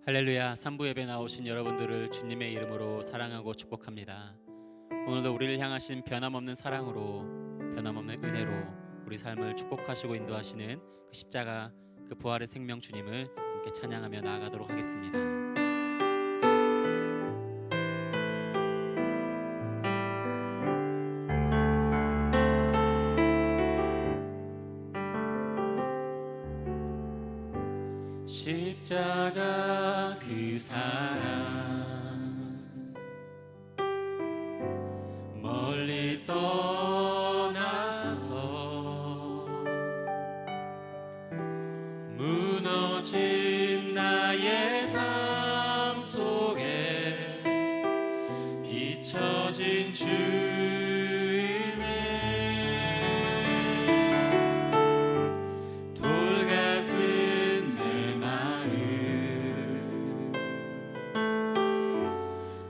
할렐루야. 3부 예배 나오신 여러분들을 주님의 이름으로 사랑하고 축복합니다. 오늘도 우리를 향하신 변함없는 사랑으로, 변함없는 은혜로 우리 삶을 축복하시고 인도하시는 그 십자가, 그 부활의 생명 주님을 함께 찬양하며 나아가도록 하겠습니다. 십자가 그 사랑 멀리 떠나서 무너진 나의 삶 속에 잊혀진 주의 돌 같은 내 마음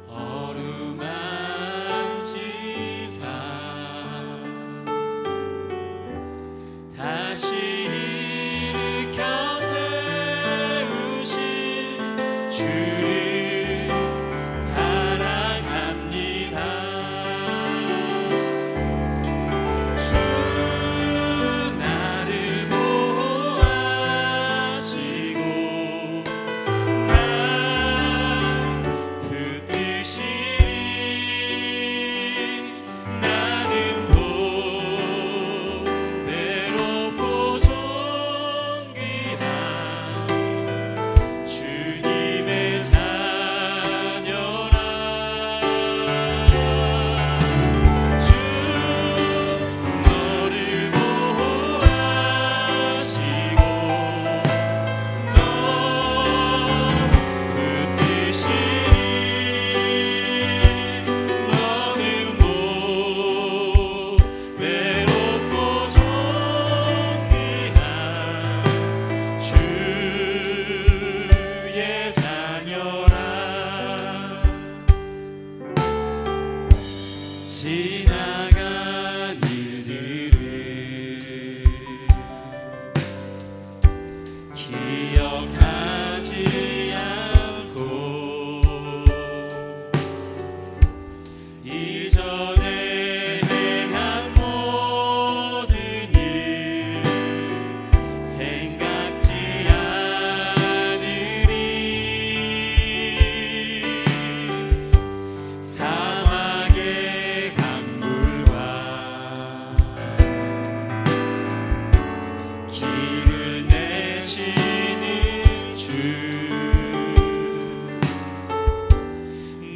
어루만지사 다시 일으켜 세우신 주를 사랑합니다. 주 나를 보호하시고 나 붙드시니 나는 못 외롭고 존귀한 주님의 자녀라. 주 너를 보호하시고 너 붙드시니 너는 못 외롭고 존귀한 주의 자녀라. 지나간 일들을 기억하지 않고 이전에 행한 모든 일 생각지 않으리. 사막의 강물과 길을 내시는 주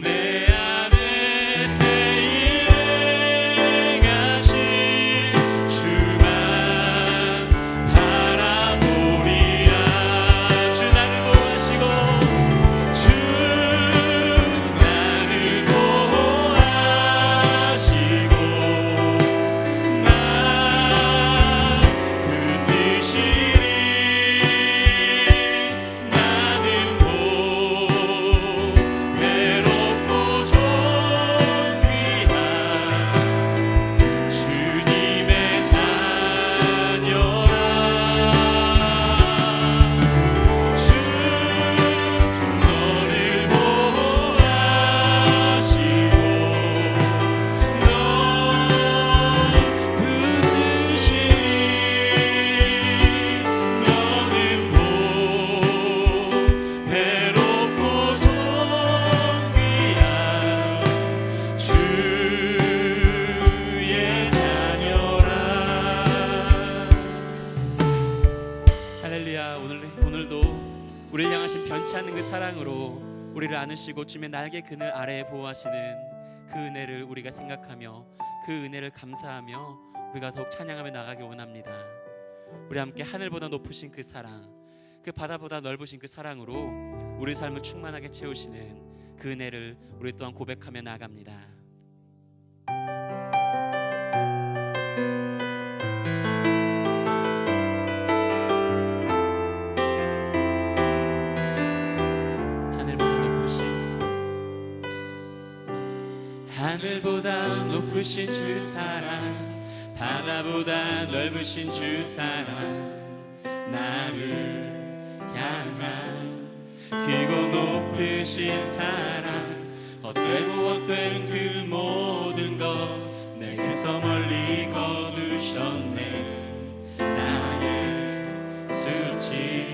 내 안에 새 일을 행하신 주만 바라보리라. 주 나를 보호하시고 주 나를 보호하시고 나 붙드시니 나는 못 외롭고 존귀한 주님의 자녀라. 주 너를 보호하시고 너 붙드시니 너는 못 외롭고 존귀한 주의 자녀라. 할렐루야. 오늘도 우리를 향하신 변치 않는 그 사랑으로 우리를 안으시고 주님의 날개 그늘 아래에 보호하시는 그 은혜를 우리가 생각하며 그 은혜를 감사하며 우리가 더욱 찬양하며 나가기 원합니다. 우리 함께 하늘보다 높으신 그 사랑, 그 바다보다 넓으신 그 사랑으로 우리 삶을 충만하게 채우시는 그 은혜를 우리 또한 고백하며 나아갑니다. 하늘보다 높으신 주 사랑, 바다보다 넓으신 주 사랑, 나를 향한 크고 높으신 사랑 헛되고 헛된 그 모든 것 내게서 멀리 거두셨네. 나의 수치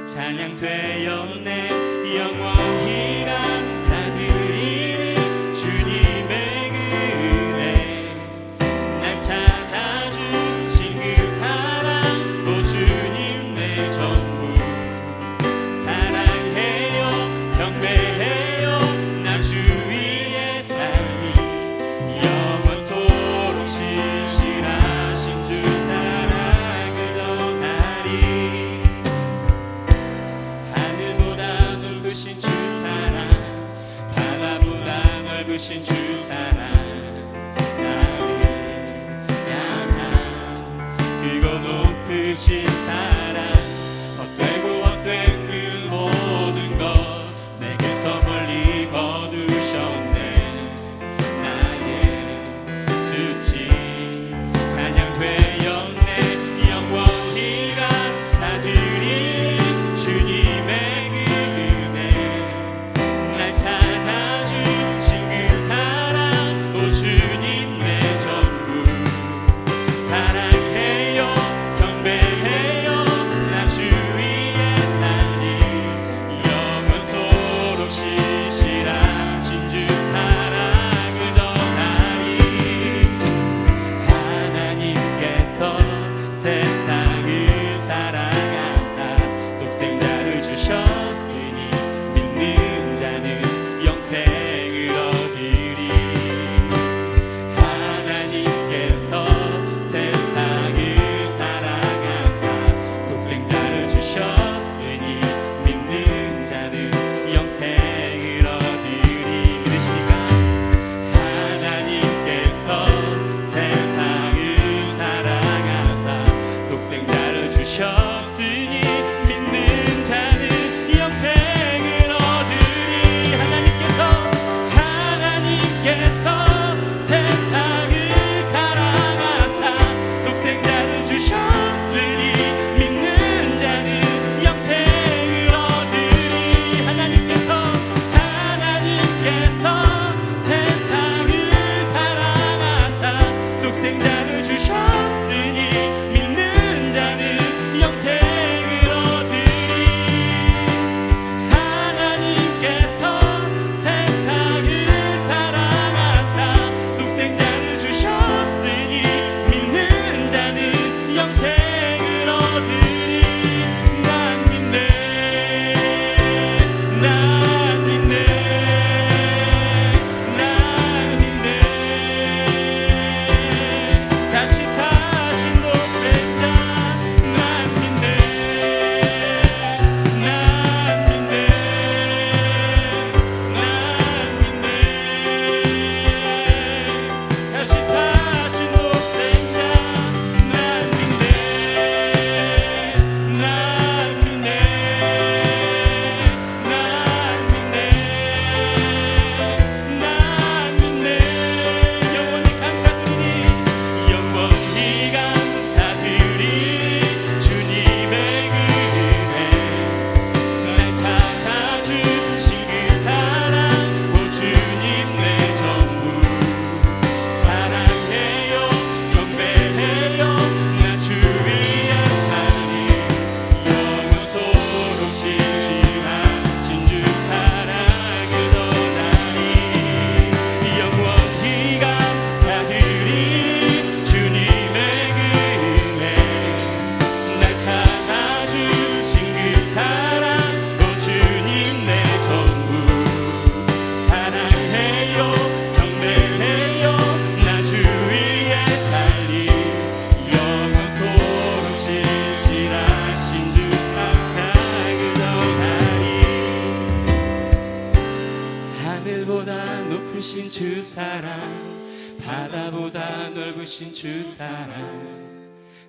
찬양되었네. 영원히 감사드리는 주님의 은혜 날 찾아주신 그 사랑 오 주님 내 전부 사랑해요 경배해요 나 주 위에 살리 영원토록 신실하신 주 사랑을 전하리. 하늘보다 넓으신 주 사랑 바다보다 넓으신 주 사랑 나를 향한 크고 높으신 사랑 헛되고 헛된 그 모든 것 내게서 멀리 거두셨네. 나의 수치 찬양되었네. 영원히 감사드린 주님의 그 은혜 날 찾아주신 그 사랑 오 주님 내 전부 사랑해요 경배해요 나 주 위에 살리 영원토록 신실하신 주 사랑을 전하리. 하나님께서 세상을 사랑하사 독생자를 주셨으니 믿는 자는 영생을 얻으리. 하나님께서 세상을 사랑하사 독생자를 주셨으니 믿는 자는 영생을 얻으리. 믿으십니까? 하나님께서 세상을 사랑하사 독생자를 주셨으니 믿는 자는 영생을 얻으리. 하나님께서 세상을 사랑하사 독생자를 주셨으니 믿는 자는 영생을 얻으리. 하나님께서 세상을 사랑하사 독생자를 주셨으니 믿는 자는 영생을 얻으리. 하나님께서 세상을 사랑하사 독생자를 주셨으니 믿는 자는 영생을 얻으리. 난 믿네 난 믿네 난 믿네. 다시 사신 독생자 난 믿네 난 믿네 난 믿네. 다시 사신 독생자 난 믿네 난 믿네 난 믿네 난 믿네. 영원히 감사드리니 영원히 감사드리 주님의 은혜 날 찾아주신 그 사랑 오 주님 내 전부 사랑해요 경배해요 나 주 위에 살리 영원토록 신실하신 주 사랑을 전하리. 영원히 감사드리 주님의 은혜 날 찾아주신 그 사랑 오 주님 내 전부 사랑해요 경배해요 나 주 위에 살리 영원토록 신실하신 주 사랑을 전하리. 하늘보다 높으신 주 사랑 바다보다 넓으신 주 사랑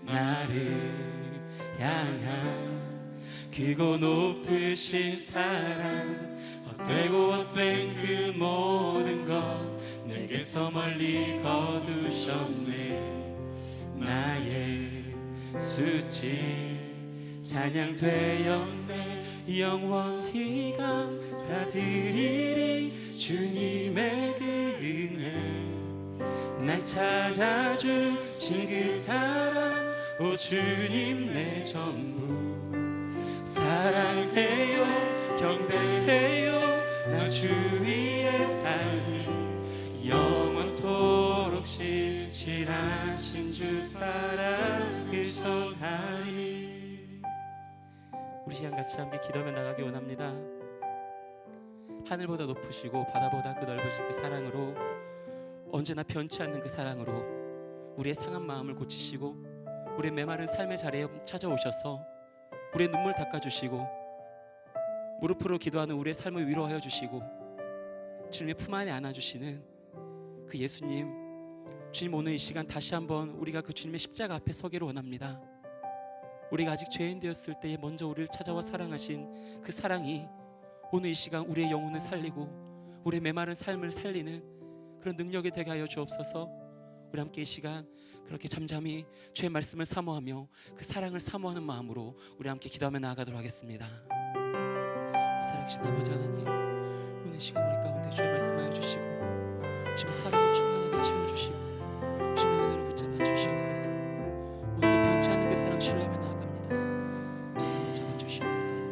나를 향한 크고 높으신 사랑 헛되고 헛된 그 모든 것 내게서 멀리 거두셨네. 나의 수치 찬양되었네. 영원히 감사드리리. 주님의 그 은혜, 날 찾아주신 그 사랑, 오 주님 내 전부. 사랑해요, 경배해요, 나 주 위의 삶을 영원토록 신실하신 주 사랑을 전하리. 우리 시간 같이 함께 기도하며 나가기 원합니다. 하늘보다 높으시고 바다보다 그 넓으신 그 사랑으로, 언제나 변치 않는 그 사랑으로 우리의 상한 마음을 고치시고 우리의 메마른 삶의 자리에 찾아오셔서 우리의 눈물 닦아주시고 무릎으로 기도하는 우리의 삶을 위로하여 주시고 주님의 품 안에 안아주시는 그 예수님, 주님 오늘 이 시간 다시 한번 우리가 그 주님의 십자가 앞에 서기를 원합니다. 우리가 아직 죄인 되었을 때에 먼저 우리를 찾아와 사랑하신 그 사랑이 오늘 이 시간 우리의 영혼을 살리고 우리의 메마른 삶을 살리는 그런 능력이 되게 하여 주옵소서. 우리 함께 이 시간 그렇게 잠잠히 주의 말씀을 사모하며 그 사랑을 사모하는 마음으로 우리 함께 기도하며 나아가도록 하겠습니다. 살아계신 아버지 하나님, 오늘 이 시간 우리 가운데 주의 말씀하여 주시고 주의 사랑을 충만하게 채워주시고 주의 은혜로 붙잡아 주시옵소서. 오늘도 변치 않는 그 사랑 신뢰하며 나아갑니다. 붙잡아 주시옵소서.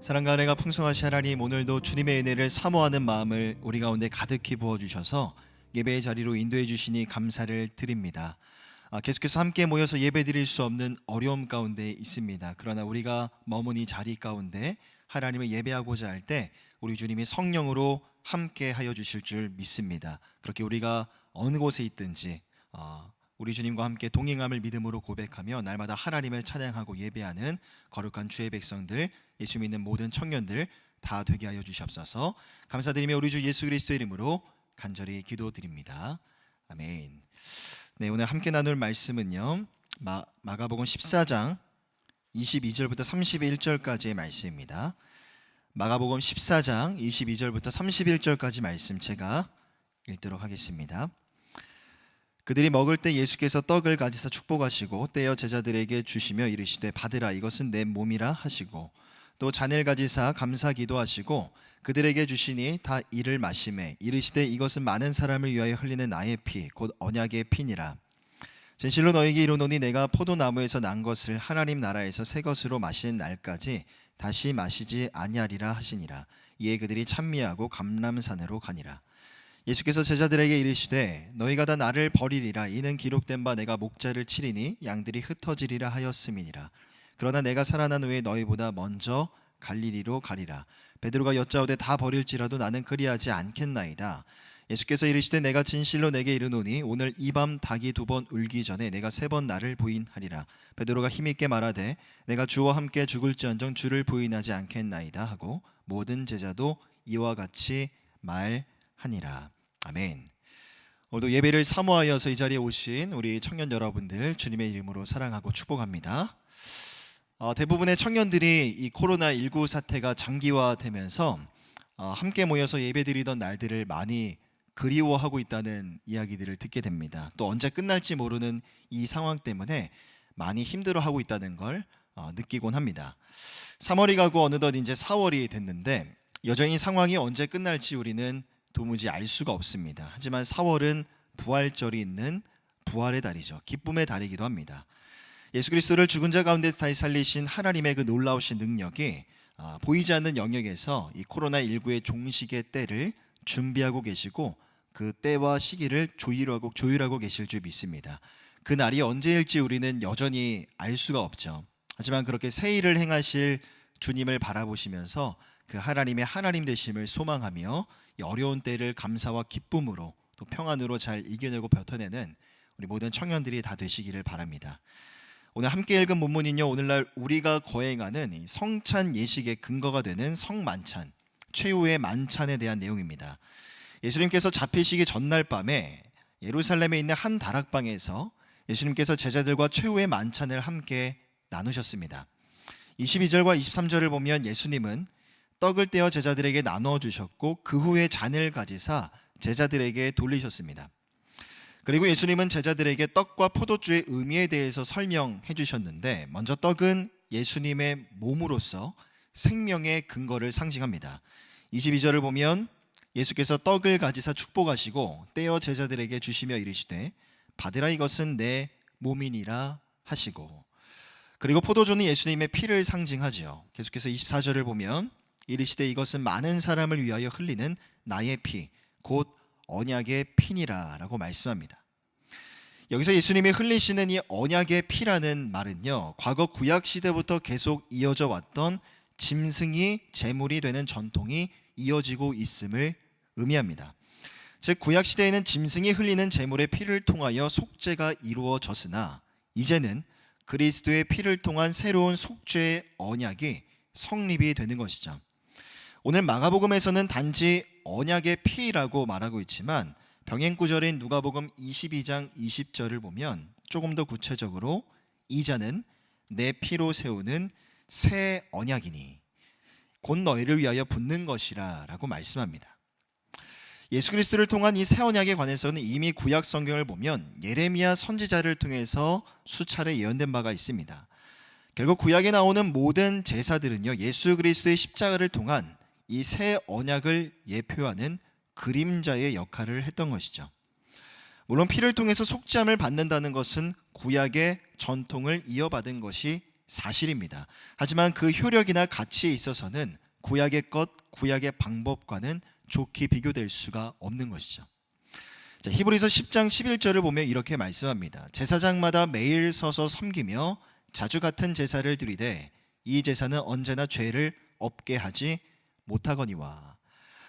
사랑과 은혜가 풍성하신 하나님, 오늘도 주님의 은혜를 사모하는 마음을 우리 가운데 가득히 부어주셔서 예배의 자리로 인도해 주시니 감사를 드립니다. 계속해서 함께 모여서 예배 드릴 수 없는 어려움 가운데 있습니다. 그러나 우리가 머문 이 자리 가운데 하나님을 예배하고자 할 때 우리 주님이 성령으로 함께 하여 주실 줄 믿습니다. 그렇게 우리가 어느 곳에 있든지 우리 주님과 함께 동행함을 믿음으로 고백하며 날마다 하나님을 찬양하고 예배하는 거룩한 주의 백성들, 예수 믿는 모든 청년들 다 되게 하여 주시옵소서. 감사드리며 우리 주 예수 그리스도의 이름으로 간절히 기도드립니다. 아멘. 네, 오늘 함께 나눌 말씀은요, 마가복음 14장 22절부터 31절까지의 말씀입니다. 마가복음 14장 22절부터 31절까지 말씀 제가 읽도록 하겠습니다. 그들이 먹을 때 예수께서 떡을 가지사 축복하시고 떼어 제자들에게 주시며 이르시되 받으라, 이것은 내 몸이라 하시고 또 잔을 가지사 감사 기도하시고 그들에게 주시니 다 이를 마시매 이르시되 이것은 많은 사람을 위하여 흘리는 나의 피 곧 언약의 피니라. 진실로 너희에게 이르노니 내가 포도나무에서 난 것을 하나님 나라에서 새 것으로 마시는 날까지 다시 마시지 아니하리라 하시니라. 이에 그들이 찬미하고 감람산으로 가니라. 예수께서 제자들에게 이르시되 너희가 다 나를 버리리라. 이는 기록된 바 내가 목자를 치리니 양들이 흩어지리라 하였음이니라. 그러나 내가 살아난 후에 너희보다 먼저 갈릴리로 가리라. 베드로가 여짜오되 다 버릴지라도 나는 그리하지 않겠나이다. 예수께서 이르시되 내가 진실로 내게 이르노니 오늘 이 밤 닭이 2번 울기 전에 내가 3번 나를 부인하리라. 베드로가 힘있게 말하되 내가 주와 함께 죽을지언정 주를 부인하지 않겠나이다 하고 모든 제자도 이와 같이 말하니라. 아멘. 오늘도 예배를 사모하여서 이 자리에 오신 우리 청년 여러분들 주님의 이름으로 사랑하고 축복합니다. 대부분의 청년들이 이 코로나19 사태가 장기화되면서 함께 모여서 예배드리던 날들을 많이 그리워하고 있다는 이야기들을 듣게 됩니다. 또 언제 끝날지 모르는 이 상황 때문에 많이 힘들어하고 있다는 걸 느끼곤 합니다. 3월이 가고 어느덧 이제 4월이 됐는데 여전히 상황이 언제 끝날지 우리는 도무지 알 수가 없습니다. 하지만 4월은 부활절이 있는 부활의 달이죠. 기쁨의 달이기도 합니다. 예수 그리스도를 죽은 자 가운데 다시 살리신 하나님의 그 놀라우신 능력이 보이지 않는 영역에서 이 코로나19의 종식의 때를 준비하고 계시고 그 때와 시기를 조율하고 계실 줄 믿습니다. 그 날이 언제일지 우리는 여전히 알 수가 없죠. 하지만 그렇게 새 일을 행하실 주님을 바라보시면서 그 하나님의 하나님 되심을 소망하며 이 어려운 때를 감사와 기쁨으로 또 평안으로 잘 이겨내고 버텨내는 우리 모든 청년들이 다 되시기를 바랍니다. 오늘 함께 읽은 본문은요, 오늘날 우리가 거행하는 이 성찬 예식의 근거가 되는 성만찬, 최후의 만찬에 대한 내용입니다. 예수님께서 잡히시기 전날 밤에 예루살렘에 있는 한 다락방에서 예수님께서 제자들과 최후의 만찬을 함께 나누셨습니다. 22절과 23절을 보면 예수님은 떡을 떼어 제자들에게 나누어 주셨고 그 후에 잔을 가지사 제자들에게 돌리셨습니다. 그리고 예수님은 제자들에게 떡과 포도주의 의미에 대해서 설명해 주셨는데, 먼저 떡은 예수님의 몸으로서 생명의 근거를 상징합니다. 22절을 보면 예수께서 떡을 가지사 축복하시고 떼어 제자들에게 주시며 이르시되 받으라, 이것은 내 몸이니라 하시고, 그리고 포도주는 예수님의 피를 상징하지요. 계속해서 24절을 보면 이르시되 이것은 많은 사람을 위하여 흘리는 나의 피, 곧 언약의 피니라 라고 말씀합니다. 여기서 예수님이 흘리시는 이 언약의 피라는 말은요, 과거 구약 시대부터 계속 이어져 왔던 짐승이 제물이 되는 전통이 이어지고 있음을 의미합니다. 즉 구약 시대에는 짐승이 흘리는 제물의 피를 통하여 속죄가 이루어졌으나 이제는 그리스도의 피를 통한 새로운 속죄의 언약이 성립이 되는 것이죠. 오늘 마가복음에서는 단지 언약의 피라고 말하고 있지만 병행 구절인 누가복음 22장 20절을 보면 조금 더 구체적으로 이 잔은 내 피로 세우는 새 언약이니 곧 너희를 위하여 붓는 것이라 라고 말씀합니다. 예수 그리스도를 통한 이 새 언약에 관해서는 이미 구약 성경을 보면 예레미야 선지자를 통해서 수차례 예언된 바가 있습니다. 결국 구약에 나오는 모든 제사들은요, 예수 그리스도의 십자가를 통한 이 새 언약을 예표하는 그림자의 역할을 했던 것이죠. 물론 피를 통해서 속죄함을 받는다는 것은 구약의 전통을 이어받은 것이 사실입니다. 하지만 그 효력이나 가치에 있어서는 구약의 것, 구약의 방법과는 좋게 비교될 수가 없는 것이죠. 자, 히브리서 10장 11절을 보면 이렇게 말씀합니다. 제사장마다 매일 서서 섬기며 자주 같은 제사를 드리되 이 제사는 언제나 죄를 없게 하지 못하거니와.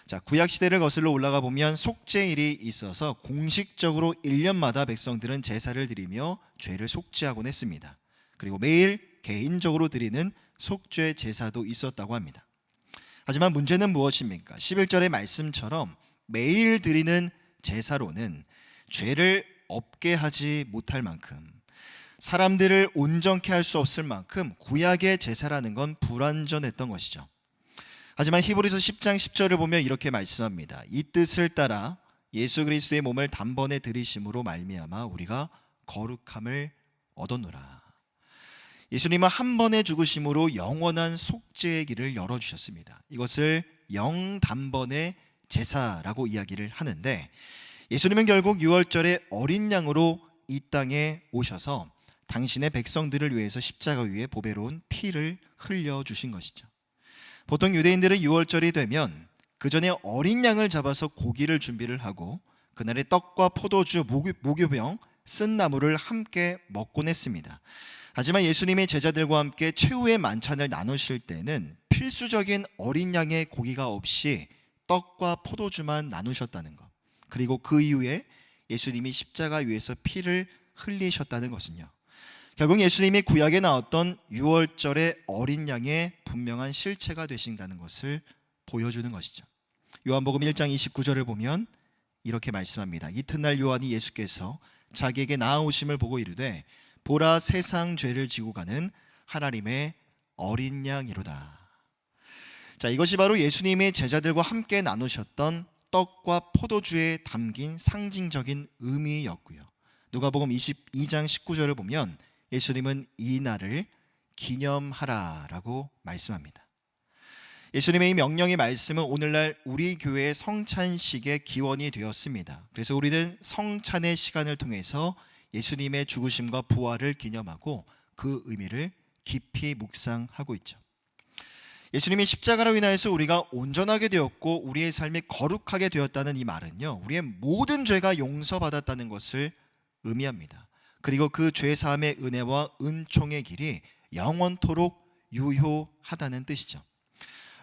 자, 구약 시대를 거슬러 올라가 보면 속죄일이 있어서 공식적으로 1년마다 백성들은 제사를 드리며 죄를 속죄하곤 했습니다. 그리고 매일 개인적으로 드리는 속죄 제사도 있었다고 합니다. 하지만 문제는 무엇입니까? 11절의 말씀처럼 매일 드리는 제사로는 죄를 없게 하지 못할 만큼, 사람들을 온전케 할 수 없을 만큼 구약의 제사라는 건 불완전했던 것이죠. 하지만 히브리서 10장 10절을 보면 이렇게 말씀합니다. 이 뜻을 따라 예수 그리스도의 몸을 단번에 들이심으로 말미암아 우리가 거룩함을 얻었노라. 예수님은 한 번의 죽으심으로 영원한 속죄의 길을 열어주셨습니다. 이것을 영단번의 제사라고 이야기를 하는데, 예수님은 결국 6월절에 어린 양으로 이 땅에 오셔서 당신의 백성들을 위해서 십자가 위에 보배로운 피를 흘려주신 것이죠. 보통 유대인들은 6월절이 되면 그 전에 어린 양을 잡아서 고기를 준비를 하고 그날의 떡과 포도주, 무교병, 쓴 나물을 함께 먹곤 했습니다. 하지만 예수님이 제자들과 함께 최후의 만찬을 나누실 때는 필수적인 어린 양의 고기가 없이 떡과 포도주만 나누셨다는 것, 그리고 그 이후에 예수님이 십자가 위에서 피를 흘리셨다는 것은요, 결국 예수님이 구약에 나왔던 6월절의 어린 양의 분명한 실체가 되신다는 것을 보여주는 것이죠. 요한복음 1장 29절을 보면 이렇게 말씀합니다. 이튿날 요한이 예수께서 자기에게 나아오심을 보고 이르되 보라, 세상 죄를 지고 가는 하나님의 어린 양이로다. 자, 이것이 바로 예수님의 제자들과 함께 나누셨던 떡과 포도주에 담긴 상징적인 의미였고요. 누가복음 22장 19절을 보면 예수님은 이 날을 기념하라라고 말씀합니다. 예수님의 이 명령의 말씀은 오늘날 우리 교회의 성찬식의 기원이 되었습니다. 그래서 우리는 성찬의 시간을 통해서 예수님의 죽으심과 부활을 기념하고 그 의미를 깊이 묵상하고 있죠. 예수님이 십자가로 인하여서 우리가 온전하게 되었고 우리의 삶이 거룩하게 되었다는 이 말은요, 우리의 모든 죄가 용서받았다는 것을 의미합니다. 그리고 그 죄사함의 은혜와 은총의 길이 영원토록 유효하다는 뜻이죠.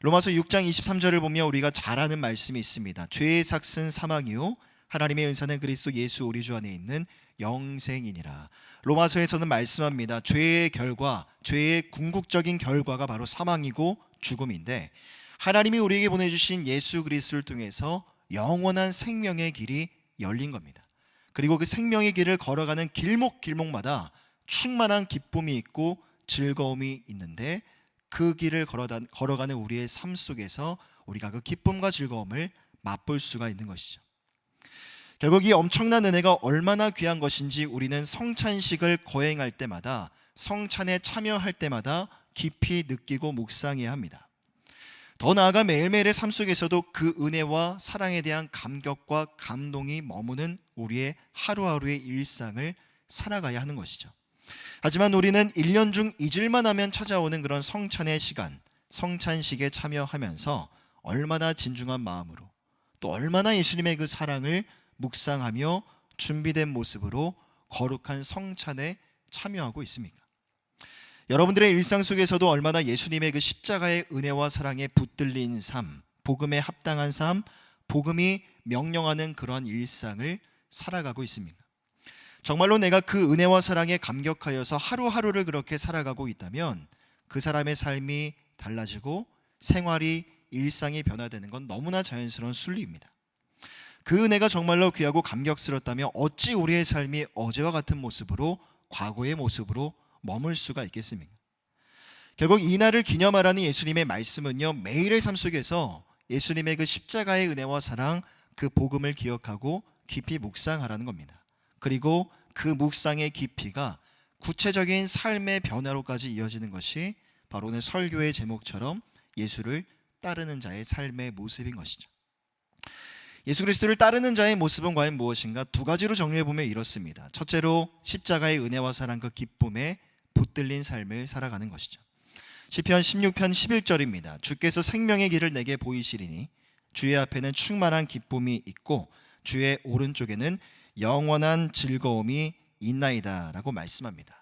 로마서 6장 23절을 보면 우리가 잘 아는 말씀이 있습니다. 죄의 삭은 사망이요 하나님의 은사는 그리스도 예수 우리 주 안에 있는 영생이니라. 로마서에서는 말씀합니다. 죄의 결과, 죄의 궁극적인 결과가 바로 사망이고 죽음인데, 하나님이 우리에게 보내주신 예수 그리스도를 통해서 영원한 생명의 길이 열린 겁니다. 그리고 그 생명의 길을 걸어가는 길목길목마다 충만한 기쁨이 있고 즐거움이 있는데, 그 길을 걸어가는 우리의 삶 속에서 우리가 그 기쁨과 즐거움을 맛볼 수가 있는 것이죠. 결국 이 엄청난 은혜가 얼마나 귀한 것인지 우리는 성찬식을 거행할 때마다, 성찬에 참여할 때마다 깊이 느끼고 묵상해야 합니다. 더 나아가 매일매일의 삶 속에서도 그 은혜와 사랑에 대한 감격과 감동이 머무는 우리의 하루하루의 일상을 살아가야 하는 것이죠. 하지만 우리는 1년 중 잊을만 하면 찾아오는 그런 성찬의 시간, 성찬식에 참여하면서 얼마나 진중한 마음으로, 또 얼마나 예수님의 그 사랑을 묵상하며 준비된 모습으로 거룩한 성찬에 참여하고 있습니까? 여러분들의 일상 속에서도 얼마나 예수님의 그 십자가의 은혜와 사랑에 붙들린 삶, 복음에 합당한 삶, 복음이 명령하는 그러한 일상을 살아가고 있습니까? 정말로 내가 그 은혜와 사랑에 감격하여서 하루하루를 그렇게 살아가고 있다면 그 사람의 삶이 달라지고 생활이, 일상이 변화되는 건 너무나 자연스러운 순리입니다. 그 은혜가 정말로 귀하고 감격스럽다면 어찌 우리의 삶이 어제와 같은 모습으로, 과거의 모습으로 머물 수가 있겠습니까? 결국 이날을 기념하라는 예수님의 말씀은요, 매일의 삶 속에서 예수님의 그 십자가의 은혜와 사랑, 그 복음을 기억하고 깊이 묵상하라는 겁니다. 그리고 그 묵상의 깊이가 구체적인 삶의 변화로까지 이어지는 것이 바로 오늘 설교의 제목처럼 예수를 따르는 자의 삶의 모습인 것이죠. 예수 그리스도를 따르는 자의 모습은 과연 무엇인가? 두 가지로 정리해보면 이렇습니다. 첫째로 십자가의 은혜와 사랑, 그 기쁨에 붙들린 삶을 살아가는 것이죠. 시편 16편 11절입니다. 주께서 생명의 길을 내게 보이시리니 주의 앞에는 충만한 기쁨이 있고 주의 오른쪽에는 영원한 즐거움이 있나이다 라고 말씀합니다.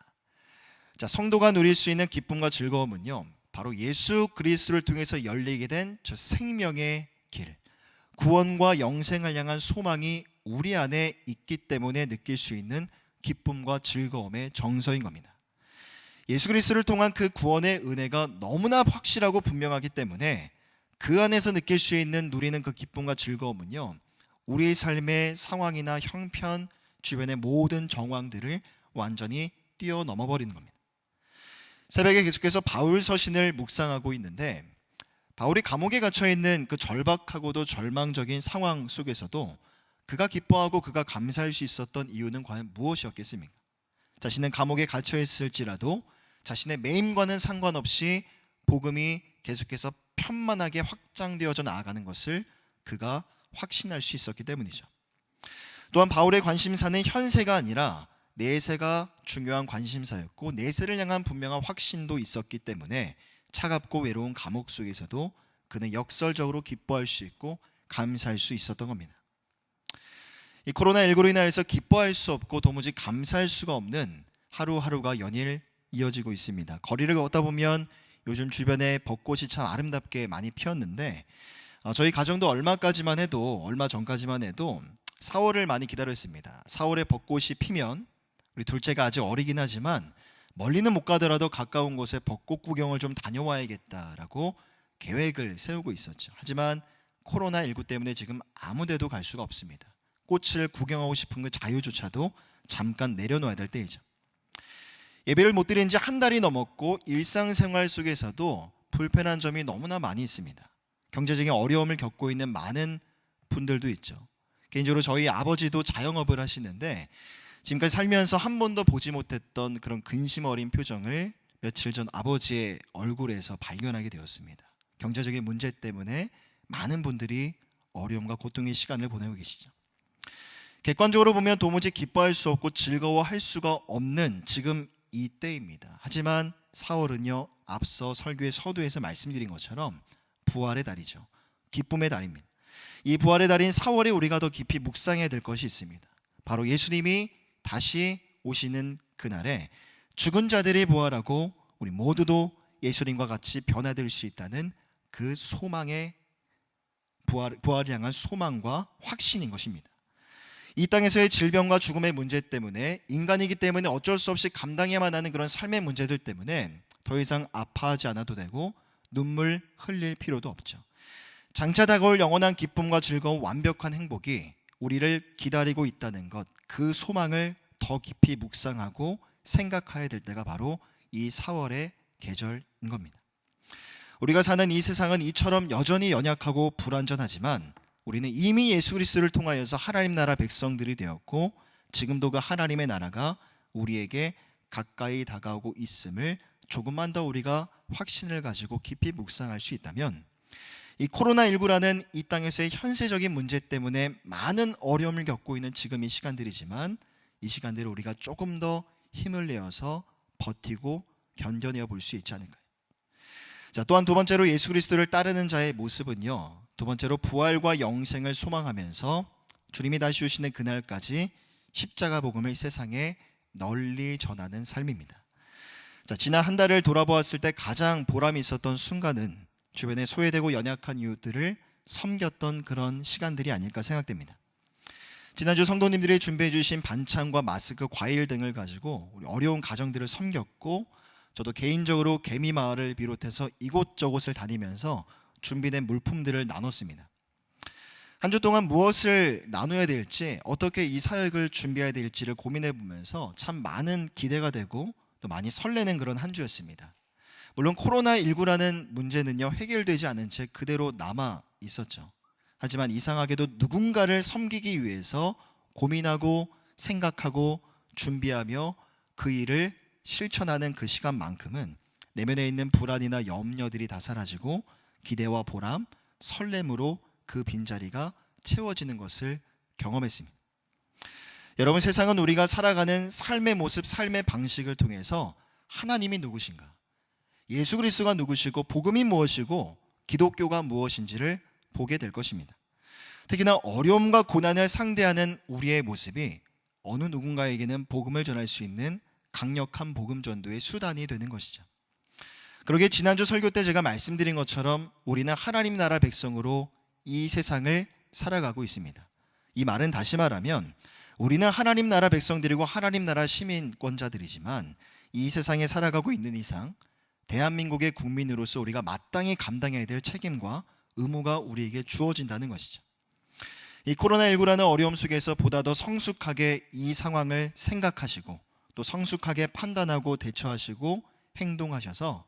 자, 성도가 누릴 수 있는 기쁨과 즐거움은요, 바로 예수 그리스도를 통해서 열리게 된 저 생명의 길, 구원과 영생을 향한 소망이 우리 안에 있기 때문에 느낄 수 있는 기쁨과 즐거움의 정서인 겁니다. 예수 그리스도를 통한 그 구원의 은혜가 너무나 확실하고 분명하기 때문에 그 안에서 느낄 수 있는, 누리는 그 기쁨과 즐거움은요, 우리의 삶의 상황이나 형편, 주변의 모든 정황들을 완전히 뛰어넘어 버리는 겁니다. 새벽에 계속해서 바울 서신을 묵상하고 있는데, 바울이 감옥에 갇혀 있는 그 절박하고도 절망적인 상황 속에서도 그가 기뻐하고 그가 감사할 수 있었던 이유는 과연 무엇이었겠습니까? 자신은 감옥에 갇혀 있을지라도 자신의 매임과는 상관없이 복음이 계속해서 편만하게 확장되어져 나아가는 것을 그가 확신할 수 있었기 때문이죠. 또한 바울의 관심사는 현세가 아니라 내세가 중요한 관심사였고, 내세를 향한 분명한 확신도 있었기 때문에 차갑고 외로운 감옥 속에서도 그는 역설적으로 기뻐할 수 있고 감사할 수 있었던 겁니다. 이 코로나19로 인하여서 기뻐할 수 없고 도무지 감사할 수가 없는 하루하루가 연일 이어지고 있습니다. 거리를 걷다 보면 요즘 주변에 벚꽃이 참 아름답게 많이 피었는데, 저희 가정도 얼마 전까지만 해도 4월을 많이 기다렸습니다. 4월에 벚꽃이 피면 우리 둘째가 아직 어리긴 하지만 멀리는 못 가더라도 가까운 곳에 벚꽃 구경을 좀 다녀와야겠다라고 계획을 세우고 있었죠. 하지만 코로나19 때문에 지금 아무 데도 갈 수가 없습니다. 꽃을 구경하고 싶은 그 자유조차도 잠깐 내려놓아야 될 때이죠. 예배를 못 드린 지 한 달이 넘었고 일상생활 속에서도 불편한 점이 너무나 많이 있습니다. 경제적인 어려움을 겪고 있는 많은 분들도 있죠. 개인적으로 저희 아버지도 자영업을 하시는데 지금까지 살면서 한 번도 보지 못했던 그런 근심 어린 표정을 며칠 전 아버지의 얼굴에서 발견하게 되었습니다. 경제적인 문제 때문에 많은 분들이 어려움과 고통의 시간을 보내고 계시죠. 객관적으로 보면 도무지 기뻐할 수 없고 즐거워할 수가 없는 지금 이 때입니다. 하지만 4월은요, 앞서 설교의 서두에서 말씀드린 것처럼 부활의 달이죠. 기쁨의 달입니다. 이 부활의 달인 4월에 우리가 더 깊이 묵상해야 될 것이 있습니다. 바로 예수님이 다시 오시는 그날에 죽은 자들이 부활하고 우리 모두도 예수님과 같이 변화될 수 있다는 그 소망의 부활을 향한 소망과 확신인 것입니다. 이 땅에서의 질병과 죽음의 문제 때문에, 인간이기 때문에 어쩔 수 없이 감당해야만 하는 그런 삶의 문제들 때문에 더 이상 아파하지 않아도 되고 눈물 흘릴 필요도 없죠. 장차 다가올 영원한 기쁨과 즐거움, 완벽한 행복이 우리를 기다리고 있다는 것, 그 소망을 더 깊이 묵상하고 생각해야 될 때가 바로 이 4월의 계절인 겁니다. 우리가 사는 이 세상은 이처럼 여전히 연약하고 불완전하지만 우리는 이미 예수 그리스도를 통하여서 하나님 나라 백성들이 되었고 지금도 그 하나님의 나라가 우리에게 가까이 다가오고 있음을 조금만 더 우리가 확신을 가지고 깊이 묵상할 수 있다면 이 코로나19라는 이 땅에서의 현세적인 문제 때문에 많은 어려움을 겪고 있는 지금 이 시간들이지만 이 시간들을 우리가 조금 더 힘을 내어서 버티고 견뎌내어 볼 수 있지 않을까요? 자, 또한 두 번째로 예수 그리스도를 따르는 자의 모습은요, 두 번째로 부활과 영생을 소망하면서 주님이 다시 오시는 그날까지 십자가 복음을 세상에 널리 전하는 삶입니다. 자, 지난 한 달을 돌아보았을 때 가장 보람이 있었던 순간은 주변에 소외되고 연약한 이웃들을 섬겼던 그런 시간들이 아닐까 생각됩니다. 지난주 성도님들이 준비해 주신 반찬과 마스크, 과일 등을 가지고 우리 어려운 가정들을 섬겼고 저도 개인적으로 개미마을을 비롯해서 이곳저곳을 다니면서 준비된 물품들을 나눴습니다. 한 주 동안 무엇을 나눠야 될지, 어떻게 이 사역을 준비해야 될지를 고민해 보면서 참 많은 기대가 되고 또 많이 설레는 그런 한 주였습니다. 물론 코로나19라는 문제는요, 해결되지 않은 채 그대로 남아 있었죠. 하지만 이상하게도 누군가를 섬기기 위해서 고민하고 생각하고 준비하며 그 일을 실천하는 그 시간만큼은 내면에 있는 불안이나 염려들이 다 사라지고 기대와 보람, 설렘으로 그 빈자리가 채워지는 것을 경험했습니다. 여러분, 세상은 우리가 살아가는 삶의 모습, 삶의 방식을 통해서 하나님이 누구신가, 예수 그리스도가 누구시고 복음이 무엇이고 기독교가 무엇인지를 보게 될 것입니다. 특히나 어려움과 고난을 상대하는 우리의 모습이 어느 누군가에게는 복음을 전할 수 있는 강력한 복음 전도의 수단이 되는 것이죠. 그러게 지난주 설교 때 제가 말씀드린 것처럼 우리는 하나님 나라 백성으로 이 세상을 살아가고 있습니다. 이 말은 다시 말하면 우리는 하나님 나라 백성들이고 하나님 나라 시민권자들이지만 이 세상에 살아가고 있는 이상 대한민국의 국민으로서 우리가 마땅히 감당해야 될 책임과 의무가 우리에게 주어진다는 것이죠. 이 코로나19라는 어려움 속에서 보다 더 성숙하게 이 상황을 생각하시고 또 성숙하게 판단하고 대처하시고 행동하셔서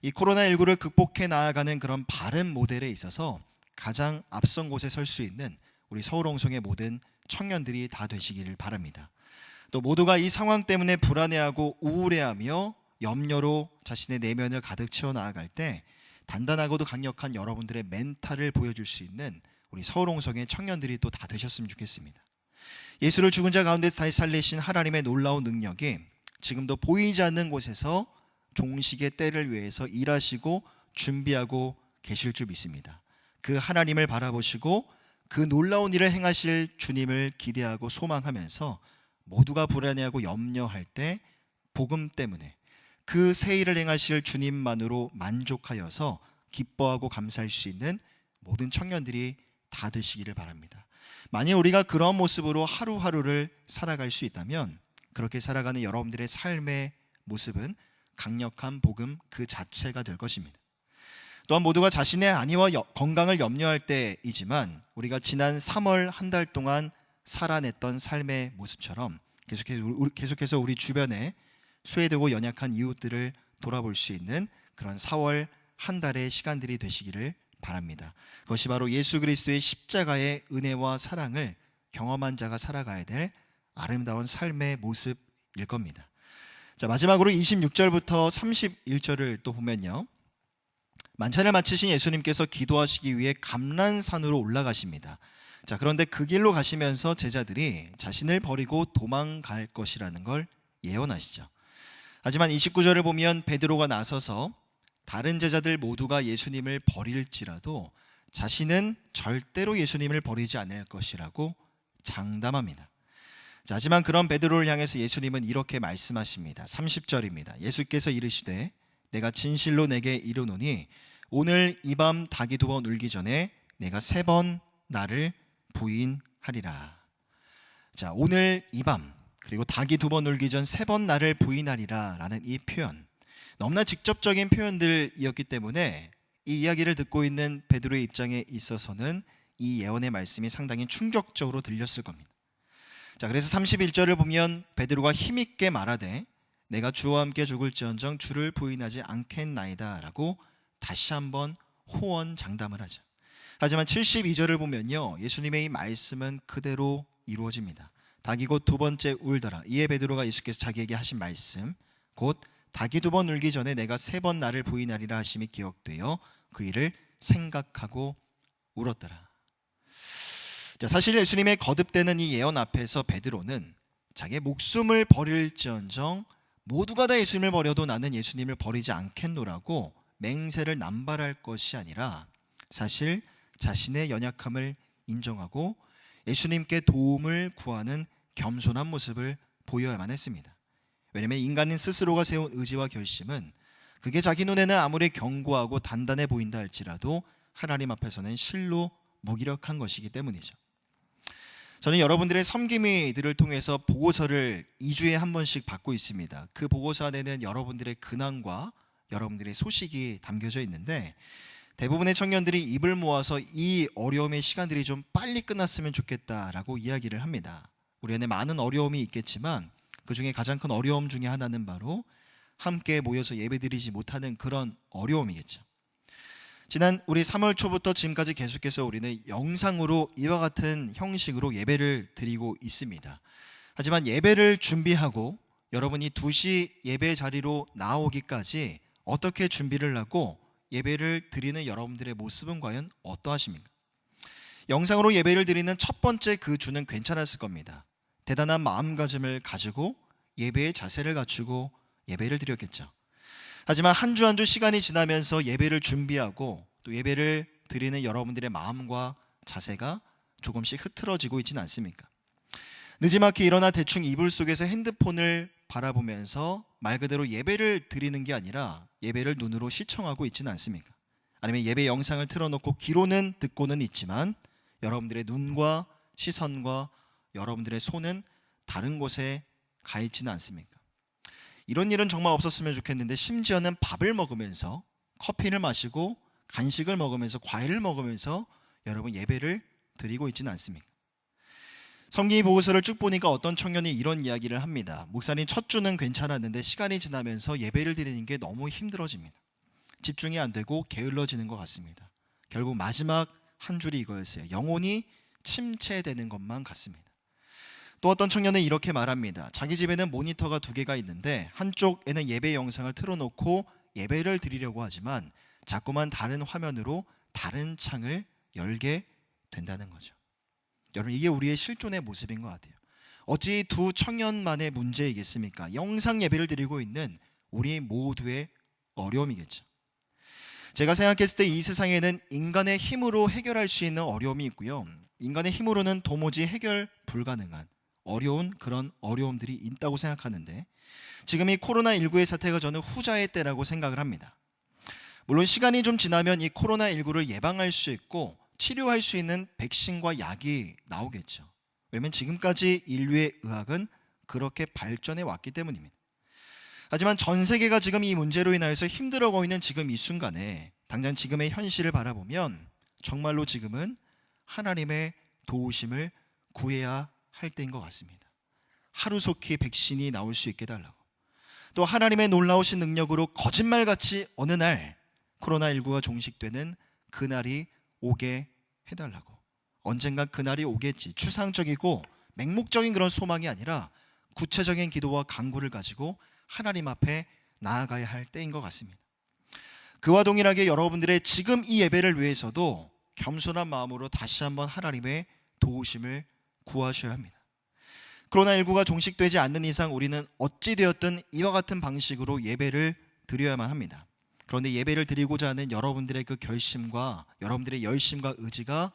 이 코로나19를 극복해 나아가는 그런 바른 모델에 있어서 가장 앞선 곳에 설 수 있는 우리 서울홍성의 모든 청년들이 다 되시기를 바랍니다. 또 모두가 이 상황 때문에 불안해하고 우울해하며 염려로 자신의 내면을 가득 채워 나아갈 때 단단하고도 강력한 여러분들의 멘탈을 보여줄 수 있는 우리 서울홍성의 청년들이 또 다 되셨으면 좋겠습니다. 예수를 죽은 자 가운데서 다시 살리신 하나님의 놀라운 능력이 지금도 보이지 않는 곳에서 종식의 때를 위해서 일하시고 준비하고 계실 줄 믿습니다. 그 하나님을 바라보시고 그 놀라운 일을 행하실 주님을 기대하고 소망하면서 모두가 불안해하고 염려할 때 복음 때문에 그 새 일을 행하실 주님만으로 만족하여서 기뻐하고 감사할 수 있는 모든 청년들이 다 되시기를 바랍니다. 만약 우리가 그런 모습으로 하루하루를 살아갈 수 있다면 그렇게 살아가는 여러분들의 삶의 모습은 강력한 복음 그 자체가 될 것입니다. 또한 모두가 자신의 안위와 건강을 염려할 때이지만 우리가 지난 3월 한 달 동안 살아냈던 삶의 모습처럼 계속해서 우리 주변에 소외되고 연약한 이웃들을 돌아볼 수 있는 그런 4월 한 달의 시간들이 되시기를 바랍니다. 그것이 바로 예수 그리스도의 십자가의 은혜와 사랑을 경험한 자가 살아가야 될 아름다운 삶의 모습일 겁니다. 자, 마지막으로 26절부터 31절을 또 보면요, 만찬을 마치신 예수님께서 기도하시기 위해 감람산으로 올라가십니다. 자, 그런데 그 길로 가시면서 제자들이 자신을 버리고 도망갈 것이라는 걸 예언하시죠. 하지만 29절을 보면 베드로가 나서서 다른 제자들 모두가 예수님을 버릴지라도 자신은 절대로 예수님을 버리지 않을 것이라고 장담합니다. 자, 하지만 그런 베드로를 향해서 예수님은 이렇게 말씀하십니다. 30절입니다. 예수께서 이르시되 내가 진실로 내게 이르노니 오늘 이 밤 닭이 2번 울기 전에 내가 3번 나를 부인하리라. 자, 오늘 이 밤 그리고 닭이 2번 울기 전 3번 나를 부인하리라 라는 이 표현, 너무나 직접적인 표현들이었기 때문에 이 이야기를 듣고 있는 베드로의 입장에 있어서는 이 예언의 말씀이 상당히 충격적으로 들렸을 겁니다. 자, 그래서 31절을 보면 베드로가 힘있게 말하되 내가 주와 함께 죽을지언정 주를 부인하지 않겠나이다 라고 다시 한번 호언장담을 하죠. 하지만 72절을 보면요, 예수님의 이 말씀은 그대로 이루어집니다. 닭이 곧 두 번째 울더라. 이에 베드로가 예수께서 자기에게 하신 말씀, 곧 닭이 두 번 울기 전에 내가 세 번 나를 부인하리라 하심이 기억되어 그 일을 생각하고 울었더라. 자, 사실 예수님의 거듭되는 이 예언 앞에서 베드로는 자기의 목숨을 버릴지언정 모두가 다 예수님을 버려도 나는 예수님을 버리지 않겠노라고 맹세를 남발할 것이 아니라 사실 자신의 연약함을 인정하고 예수님께 도움을 구하는 겸손한 모습을 보여야만 했습니다. 왜냐하면 인간인 스스로가 세운 의지와 결심은 그게 자기 눈에는 아무리 견고하고 단단해 보인다 할지라도 하나님 앞에서는 실로 무기력한 것이기 때문이죠. 저는 여러분들의 섬김이들을 통해서 보고서를 2주에 한 번씩 받고 있습니다. 그 보고서 안에는 여러분들의 근황과 여러분들의 소식이 담겨져 있는데 대부분의 청년들이 입을 모아서 이 어려움의 시간들이 좀 빨리 끝났으면 좋겠다라고 이야기를 합니다. 우리 안에 많은 어려움이 있겠지만 그 중에 가장 큰 어려움 중에 하나는 바로 함께 모여서 예배드리지 못하는 그런 어려움이겠죠. 지난 우리 3월 초부터 지금까지 계속해서 우리는 영상으로 이와 같은 형식으로 예배를 드리고 있습니다. 하지만 예배를 준비하고 여러분이 2시 예배 자리로 나오기까지 어떻게 준비를 하고 예배를 드리는 여러분들의 모습은 과연 어떠하십니까? 영상으로 예배를 드리는 첫 번째 그 주는 괜찮았을 겁니다. 대단한 마음가짐을 가지고 예배의 자세를 갖추고 예배를 드렸겠죠. 하지만 한 주 한 주 시간이 지나면서 예배를 준비하고 또 예배를 드리는 여러분들의 마음과 자세가 조금씩 흐트러지고 있지는 않습니까? 느지막이 일어나 대충 이불 속에서 핸드폰을 바라보면서 말 그대로 예배를 드리는 게 아니라 예배를 눈으로 시청하고 있지는 않습니까? 아니면 예배 영상을 틀어놓고 귀로는 듣고는 있지만 여러분들의 눈과 시선과 여러분들의 손은 다른 곳에 가 있지는 않습니까? 이런 일은 정말 없었으면 좋겠는데 심지어는 밥을 먹으면서 커피를 마시고 간식을 먹으면서 과일을 먹으면서 여러분 예배를 드리고 있지는 않습니까? 성경이 보고서를 쭉 보니까 어떤 청년이 이런 이야기를 합니다. 목사님 첫 주는 괜찮았는데 시간이 지나면서 예배를 드리는 게 너무 힘들어집니다. 집중이 안 되고 게을러지는 것 같습니다. 결국 마지막 한 줄이 이거였어요. 영혼이 침체되는 것만 같습니다. 또 어떤 청년은 이렇게 말합니다. 자기 집에는 모니터가 2개가 있는데 한쪽에는 예배 영상을 틀어놓고 예배를 드리려고 하지만 자꾸만 다른 화면으로 다른 창을 열게 된다는 거죠. 여러분 이게 우리의 실존의 모습인 것 같아요. 어찌 두 청년만의 문제이겠습니까? 영상 예배를 드리고 있는 우리 모두의 어려움이겠죠. 제가 생각했을 때 이 세상에는 인간의 힘으로 해결할 수 있는 어려움이 있고요. 인간의 힘으로는 도무지 해결 불가능한 어려운 그런 어려움들이 있다고 생각하는데 지금 이 코로나19의 사태가 저는 후자의 때라고 생각을 합니다. 물론 시간이 좀 지나면 이 코로나19를 예방할 수 있고 치료할 수 있는 백신과 약이 나오겠죠. 왜냐하면 지금까지 인류의 의학은 그렇게 발전해 왔기 때문입니다. 하지만 전 세계가 지금 이 문제로 인하여서 힘들어하고 있는 지금 이 순간에 당장 지금의 현실을 바라보면 정말로 지금은 하나님의 도우심을 구해야 할 때인 것 같습니다. 하루속히 백신이 나올 수 있게 해달라고, 또 하나님의 놀라우신 능력으로 거짓말같이 어느 날 코로나19가 종식되는 그날이 오게 해달라고. 언젠간 그날이 오겠지. 추상적이고 맹목적인 그런 소망이 아니라 구체적인 기도와 간구를 가지고 하나님 앞에 나아가야 할 때인 것 같습니다. 그와 동일하게 여러분들의 지금 이 예배를 위해서도 겸손한 마음으로 다시 한번 하나님의 도우심을 구하셔야 합니다. 코로나19가 종식되지 않는 이상 우리는 어찌 되었든 이와 같은 방식으로 예배를 드려야만 합니다. 그런데 예배를 드리고자 하는 여러분들의 그 결심과 여러분들의 열심과 의지가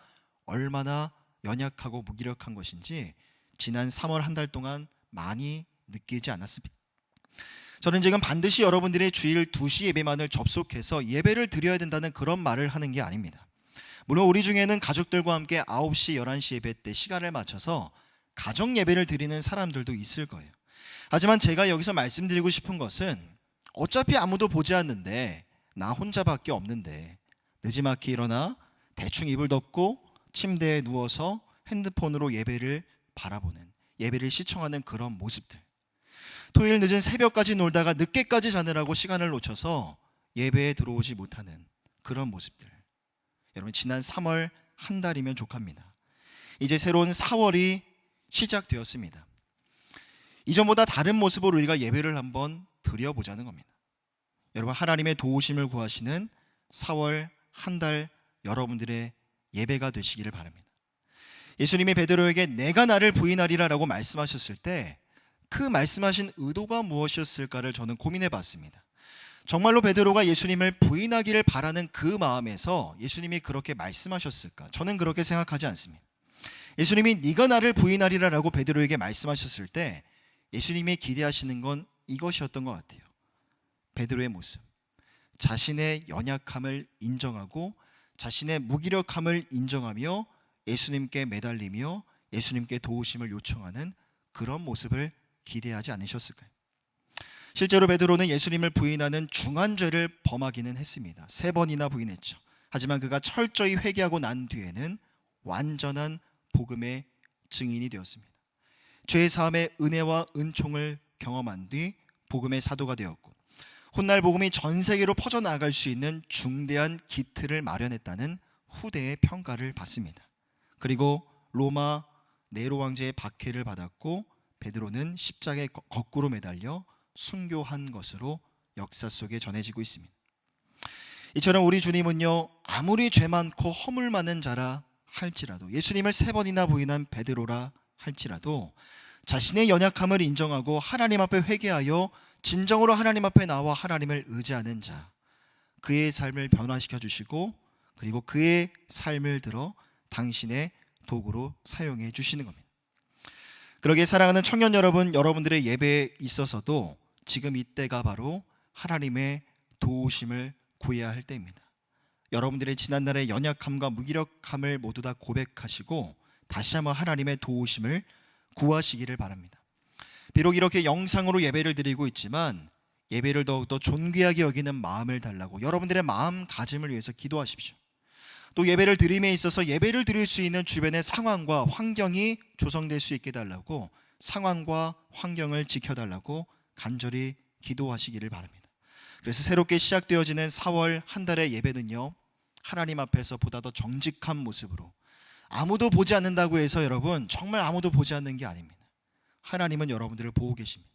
얼마나 연약하고 무기력한 것인지 지난 3월 한 달 동안 많이 느끼지 않았습니까? 저는 지금 반드시 여러분들의 주일 2시 예배만을 접속해서 예배를 드려야 된다는 그런 말을 하는 게 아닙니다. 물론 우리 중에는 가족들과 함께 9시, 11시 예배 때 시간을 맞춰서 가정 예배를 드리는 사람들도 있을 거예요. 하지만 제가 여기서 말씀드리고 싶은 것은 어차피 아무도 보지 않는데 나 혼자밖에 없는데 느지막이 일어나 대충 이불 덮고 침대에 누워서 핸드폰으로 예배를 바라보는, 예배를 시청하는 그런 모습들. 토요일 늦은 새벽까지 놀다가 늦게까지 자느라고 시간을 놓쳐서 예배에 들어오지 못하는 그런 모습들. 여러분, 지난 3월 한 달이면 족합니다. 이제 새로운 4월이 시작되었습니다. 이전보다 다른 모습으로 우리가 예배를 한번 드려보자는 겁니다. 여러분, 하나님의 도우심을 구하시는 4월 한 달 여러분들의 예배가 되시기를 바랍니다. 예수님이 베드로에게 내가 나를 부인하리라 라고 말씀하셨을 때 그 말씀하신 의도가 무엇이었을까를 저는 고민해 봤습니다. 정말로 베드로가 예수님을 부인하기를 바라는 그 마음에서 예수님이 그렇게 말씀하셨을까? 저는 그렇게 생각하지 않습니다. 예수님이 네가 나를 부인하리라 라고 베드로에게 말씀하셨을 때 예수님이 기대하시는 건 이것이었던 것 같아요. 베드로의 모습, 자신의 연약함을 인정하고 자신의 무기력함을 인정하며 예수님께 매달리며 예수님께 도우심을 요청하는 그런 모습을 기대하지 않으셨을까요? 실제로 베드로는 예수님을 부인하는 중한 죄를 범하기는 했습니다. 3번이나 부인했죠. 하지만 그가 철저히 회개하고 난 뒤에는 완전한 복음의 증인이 되었습니다. 죄의 사함의 은혜와 은총을 경험한 뒤 복음의 사도가 되었고, 훗날 복음이 전 세계로 퍼져나갈 수 있는 중대한 기틀을 마련했다는 후대의 평가를 받습니다. 그리고 로마 네로 왕제의 박해를 받았고 베드로는 십자가에 거꾸로 매달려 순교한 것으로 역사 속에 전해지고 있습니다. 이처럼 우리 주님은요, 아무리 죄 많고 허물 많은 자라 할지라도, 예수님을 3번이나 부인한 베드로라 할지라도 자신의 연약함을 인정하고 하나님 앞에 회개하여 진정으로 하나님 앞에 나와 하나님을 의지하는 자, 그의 삶을 변화시켜 주시고 그리고 그의 삶을 들어 당신의 도구로 사용해 주시는 겁니다. 그러기에 사랑하는 청년 여러분, 여러분들의 예배에 있어서도 지금 이때가 바로 하나님의 도우심을 구해야 할 때입니다. 여러분들의 지난날의 연약함과 무기력함을 모두 다 고백하시고 다시 한번 하나님의 도우심을 구하시기를 바랍니다. 비록 이렇게 영상으로 예배를 드리고 있지만 예배를 더욱더 존귀하게 여기는 마음을 달라고 여러분들의 마음가짐을 위해서 기도하십시오. 또 예배를 드림에 있어서 예배를 드릴 수 있는 주변의 상황과 환경이 조성될 수 있게 달라고, 상황과 환경을 지켜달라고 간절히 기도하시기를 바랍니다. 그래서 새롭게 시작되어지는 4월 한 달의 예배는요, 하나님 앞에서 보다 더 정직한 모습으로, 아무도 보지 않는다고 해서 여러분 정말 아무도 보지 않는 게 아닙니다. 하나님은 여러분들을 보고 계십니다.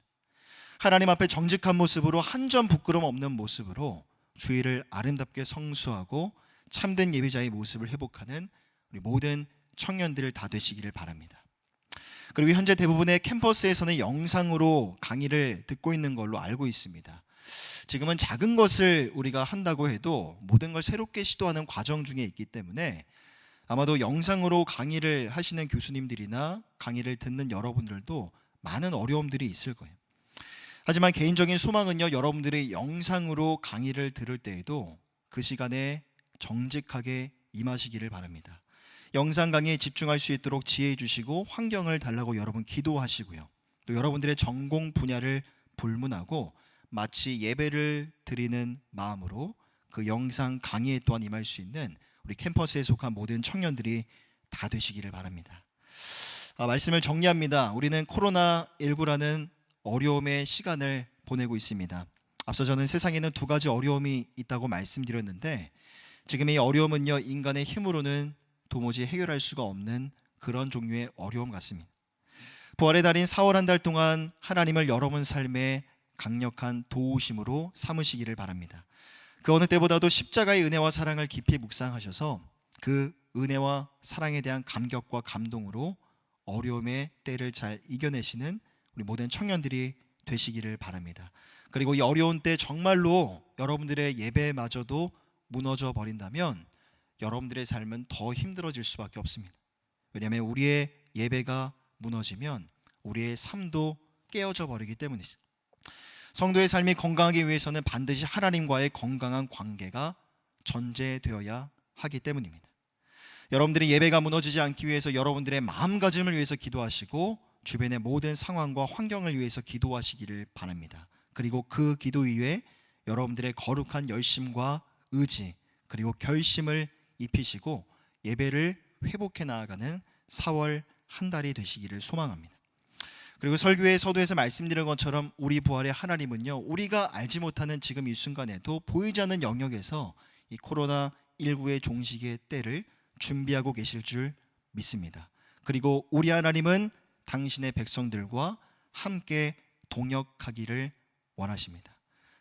하나님 앞에 정직한 모습으로, 한 점 부끄럼 없는 모습으로 주일을 아름답게 성수하고 참된 예배자의 모습을 회복하는 우리 모든 청년들 다 되시기를 바랍니다. 그리고 현재 대부분의 캠퍼스에서는 영상으로 강의를 듣고 있는 걸로 알고 있습니다. 지금은 작은 것을 우리가 한다고 해도 모든 걸 새롭게 시도하는 과정 중에 있기 때문에 아마도 영상으로 강의를 하시는 교수님들이나 강의를 듣는 여러분들도 많은 어려움들이 있을 거예요. 하지만 개인적인 소망은요, 여러분들이 영상으로 강의를 들을 때에도 그 시간에 정직하게 임하시기를 바랍니다. 영상 강의에 집중할 수 있도록 지혜 주시고 환경을 달라고 여러분 기도하시고요. 또 여러분들의 전공 분야를 불문하고 마치 예배를 드리는 마음으로 그 영상 강의에 또한 임할 수 있는 우리 캠퍼스에 속한 모든 청년들이 다 되시기를 바랍니다. 말씀을 정리합니다. 우리는 코로나19라는 어려움의 시간을 보내고 있습니다. 앞서 저는 세상에는 2가지 어려움이 있다고 말씀드렸는데, 지금 이 어려움은요, 인간의 힘으로는 도무지 해결할 수가 없는 그런 종류의 어려움 같습니다. 부활의 달인 4월 한 달 동안 하나님을 여러분 삶에 강력한 도우심으로 삼으시기를 바랍니다. 그 어느 때보다도 십자가의 은혜와 사랑을 깊이 묵상하셔서 그 은혜와 사랑에 대한 감격과 감동으로 어려움의 때를 잘 이겨내시는 우리 모든 청년들이 되시기를 바랍니다. 그리고 이 어려운 때 정말로 여러분들의 예배마저도 무너져 버린다면 여러분들의 삶은 더 힘들어질 수밖에 없습니다. 왜냐하면 우리의 예배가 무너지면 우리의 삶도 깨어져 버리기 때문이죠. 성도의 삶이 건강하기 위해서는 반드시 하나님과의 건강한 관계가 전제되어야 하기 때문입니다. 여러분들이 예배가 무너지지 않기 위해서 여러분들의 마음가짐을 위해서 기도하시고 주변의 모든 상황과 환경을 위해서 기도하시기를 바랍니다. 그리고 그 기도 위에 여러분들의 거룩한 열심과 의지, 그리고 결심을 입히시고 예배를 회복해 나아가는 4월 한 달이 되시기를 소망합니다. 그리고 설교의 서두에서 말씀드린 것처럼 우리 부활의 하나님은요, 우리가 알지 못하는 지금 이 순간에도 보이지 않는 영역에서 이 코로나19의 종식의 때를 준비하고 계실 줄 믿습니다. 그리고 우리 하나님은 당신의 백성들과 함께 동역하기를 원하십니다.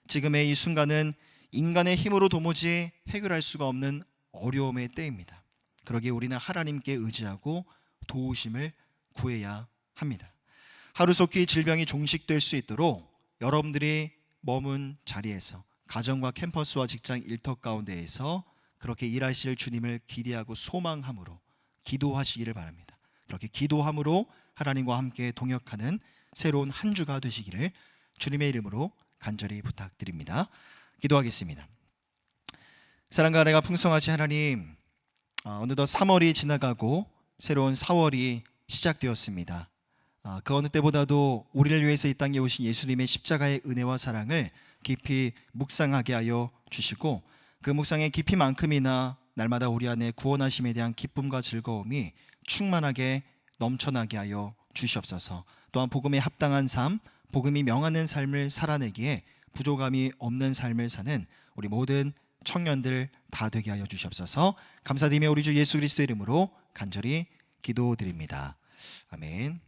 지금의 이 순간은 인간의 힘으로 도무지 해결할 수가 없는 어려움의 때입니다. 그러기에 우리는 하나님께 의지하고 도우심을 구해야 합니다. 하루속히 질병이 종식될 수 있도록 여러분들이 머문 자리에서 가정과 캠퍼스와 직장 일터 가운데에서 그렇게 일하실 주님을 기대하고 소망함으로 기도하시기를 바랍니다. 그렇게 기도함으로 하나님과 함께 동역하는 새로운 한 주가 되시기를 주님의 이름으로 간절히 부탁드립니다. 기도하겠습니다. 사랑과 은혜가 풍성하신 하나님, 어느덧 3월이 지나가고 새로운 4월이 시작되었습니다. 그 어느 때보다도 우리를 위해서 이 땅에 오신 예수님의 십자가의 은혜와 사랑을 깊이 묵상하게 하여 주시고 그 묵상의 깊이만큼이나 날마다 우리 안에 구원하심에 대한 기쁨과 즐거움이 충만하게 넘쳐나게 하여 주시옵소서. 또한 복음에 합당한 삶, 복음이 명하는 삶을 살아내기에 부족함이 없는 삶을 사는 우리 모든 청년들 다 되게 하여 주시옵소서. 감사드리며 우리 주 예수 그리스도의 이름으로 간절히 기도드립니다. 아멘.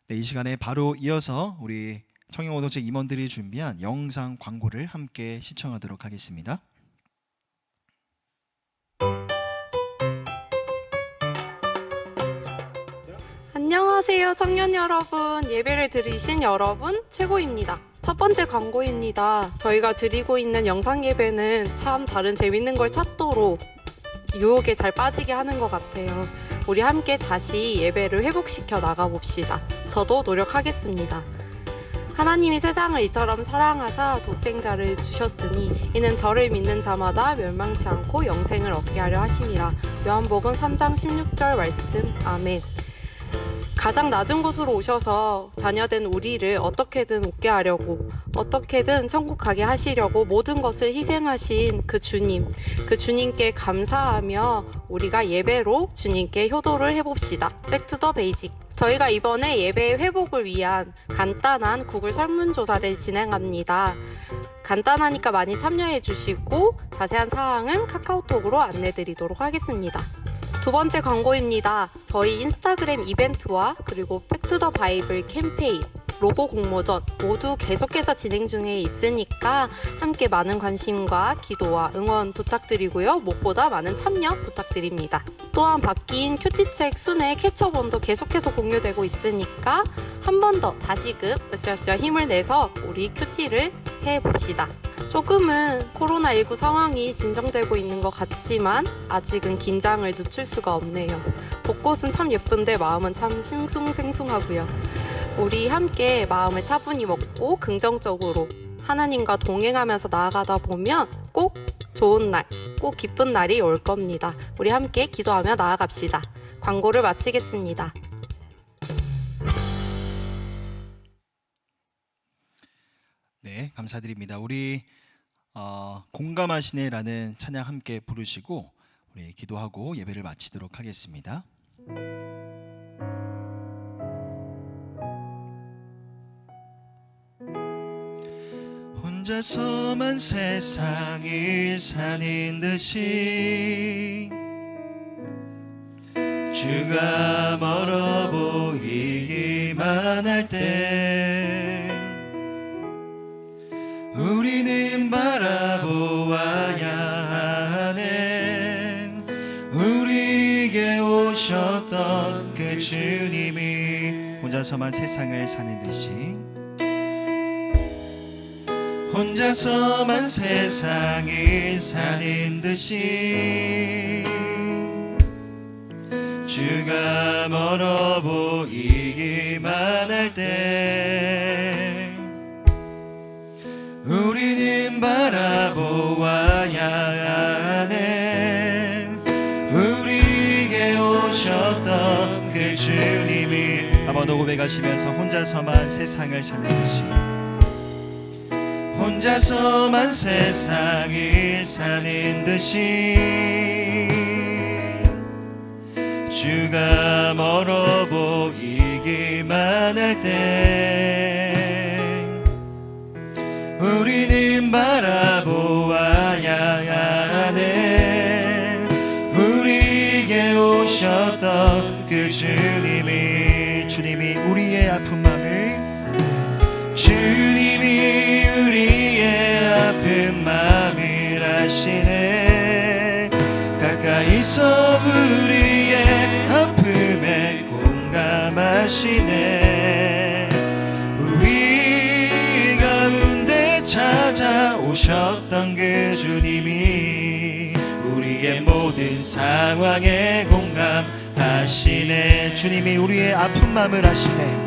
네, 이 시간에 바로 이어서 우리 청년공동체 임원들이 준비한 영상 광고를 함께 시청하도록 하겠습니다. 안녕하세요, 청년 여러분. 예배를 드리신 여러분 최고입니다. 첫 번째 광고입니다. 저희가 드리고 있는 영상 예배는 참 다른 재밌는 걸 찾도록 유혹에 잘 빠지게 하는 것 같아요. 우리 함께 다시 예배를 회복시켜 나가봅시다. 저도 노력하겠습니다. 하나님이 세상을 이처럼 사랑하사 독생자를 주셨으니 이는 저를 믿는 자마다 멸망치 않고 영생을 얻게 하려 하심이라. 요한복음 3장 16절 말씀. 아멘. 가장 낮은 곳으로 오셔서 자녀된 우리를 어떻게든 웃게 하려고, 어떻게든 천국 가게 하시려고 모든 것을 희생하신 그 주님께 감사하며 우리가 예배로 주님께 효도를 해봅시다. 백투더 베이직. 저희가 이번에 예배의 회복을 위한 간단한 구글 설문조사를 진행합니다. 간단하니까 많이 참여해 주시고 자세한 사항은 카카오톡으로 안내드리도록 하겠습니다. 두 번째 광고입니다. 저희 인스타그램 이벤트와 그리고 백투더 바이블 캠페인, 로고 공모전 모두 계속해서 진행 중에 있으니까 함께 많은 관심과 기도와 응원 부탁드리고요. 무엇보다 많은 참여 부탁드립니다. 또한 바뀐 큐티책 순회 캡처본도 계속해서 공유되고 있으니까 한 번 더 다시금 으쌰으쌰 힘을 내서 우리 큐티를 해봅시다. 조금은 코로나19 상황이 진정되고 있는 것 같지만 아직은 긴장을 늦출 수가 없네요. 벚꽃은 참 예쁜데 마음은 참 싱숭생숭하고요. 우리 함께 마음을 차분히 먹고 긍정적으로 하나님과 동행하면서 나아가다 보면 꼭 좋은 날, 꼭 기쁜 날이 올 겁니다. 우리 함께 기도하며 나아갑시다. 광고를 마치겠습니다. 네, 감사드립니다. 우리 공감하시네라는 찬양 함께 부르시고 우리 기도하고 예배를 마치도록 하겠습니다. 혼자서만 세상을 사는 듯이 주가 멀어 보이기만 할 때 우리는 바라보아야 하는 우리에게 오셨던 그 주님이 혼자서만 세상을 사는 듯이 혼자서만 세상을 사는 듯이 주가 멀어 보이기만 할 때 우리는 바라보아야 하는 우리에게 오셨던 그 주님이 한번 더 고백하시면서 혼자서만 세상을 사는 듯이 혼자서만 세상을 사는 듯이 주가 멀어 보이기만 할 때 우리는 바라보아야 하네. 우리에게 오셨던 그 주님이 우리의 아픈 마음을 주님이 우리의 아픈 마음을 아시네. 가까이서 우리의 아픔에 공감하시네. 우리 가운데 찾아오셨던 그 주님이 우리의 모든 상황에 공감하시네. 주님이 우리의 아픈 마음을 아시네.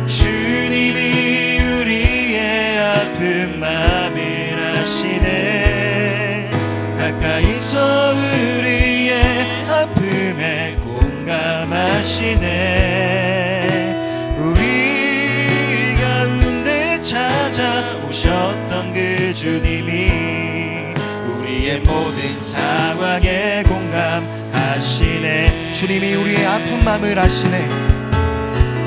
주님이 우리의 아픈 마음을 아시네. 가까이서 우리의 아픔에 공감하시네. 우리 가운데 찾아오셨던 그 주님이 우리의 모든 상황에 공감하시네. 주님이 우리의 아픈 마음을 아시네.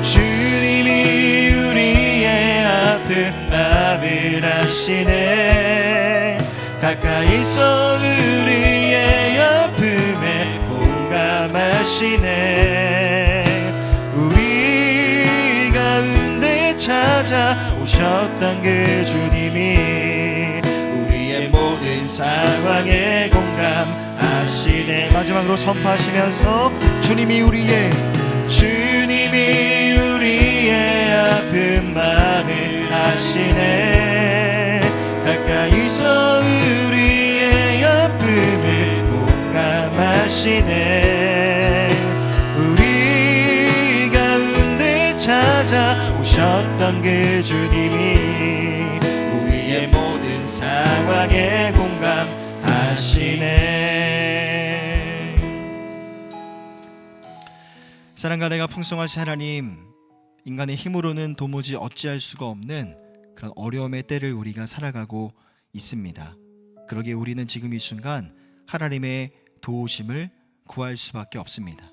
주님이 우리의 아픈 마음을 아시네. 가까이서 우리의 아픔에 공감하시네. 우리 가운데 찾아오셨던 그 주님이 우리의 모든 상황에 공감하시네. 마지막으로 선포하시면서 주님이 우리의 아픈 마음을 아시네. 가까이서 우리의 아픔을 공감하시네. 우리 가운데 찾아오셨던 그 주님이 우리의 모든 상황에 공감하시네. 사랑과 은혜가 풍성하신 하나님, 인간의 힘으로는 도무지 어찌할 수가 없는 그런 어려움의 때를 우리가 살아가고 있습니다. 그러기에 우리는 지금 이 순간 하나님의 도우심을 구할 수밖에 없습니다.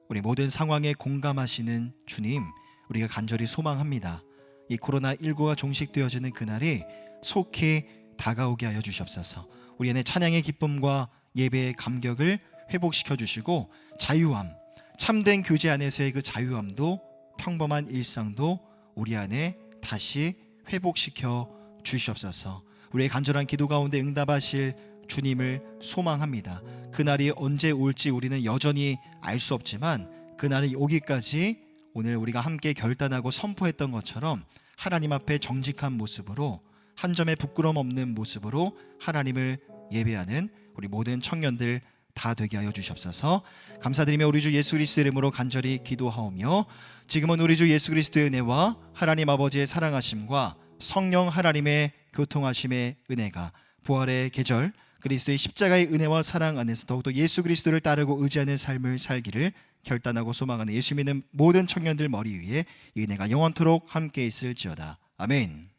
우리 모든 상황에 공감하시는 주님, 우리가 간절히 소망합니다. 이 코로나19가 종식되어지는 그날이 속히 다가오게 하여 주시옵소서. 우리 안에 찬양의 기쁨과 예배의 감격을 회복시켜 주시고 자유함, 참된 교제 안에서의 그 자유함도 평범한 일상도 우리 안에 다시 회복시켜 주시옵소서. 우리의 간절한 기도 가운데 응답하실 주님을 소망합니다. 그날이 언제 올지 우리는 여전히 알 수 없지만 그날이 오기까지 오늘 우리가 함께 결단하고 선포했던 것처럼 하나님 앞에 정직한 모습으로 한 점의 부끄럼 없는 모습으로 하나님을 예배하는 우리 모든 청년들 다 되게 하여 주시옵소서. 감사드리며 우리 주 예수 그리스도의 이름으로 간절히 기도하오며 지금은 우리 주 예수 그리스도의 은혜와 하나님 아버지의 사랑하심과 성령 하나님의 교통하심의 은혜가 부활의 계절 그리스도의 십자가의 은혜와 사랑 안에서 더욱더 예수 그리스도를 따르고 의지하는 삶을 살기를 결단하고 소망하는 예수 믿는 모든 청년들 머리 위에 이 은혜가 영원토록 함께 있을지어다. 아멘.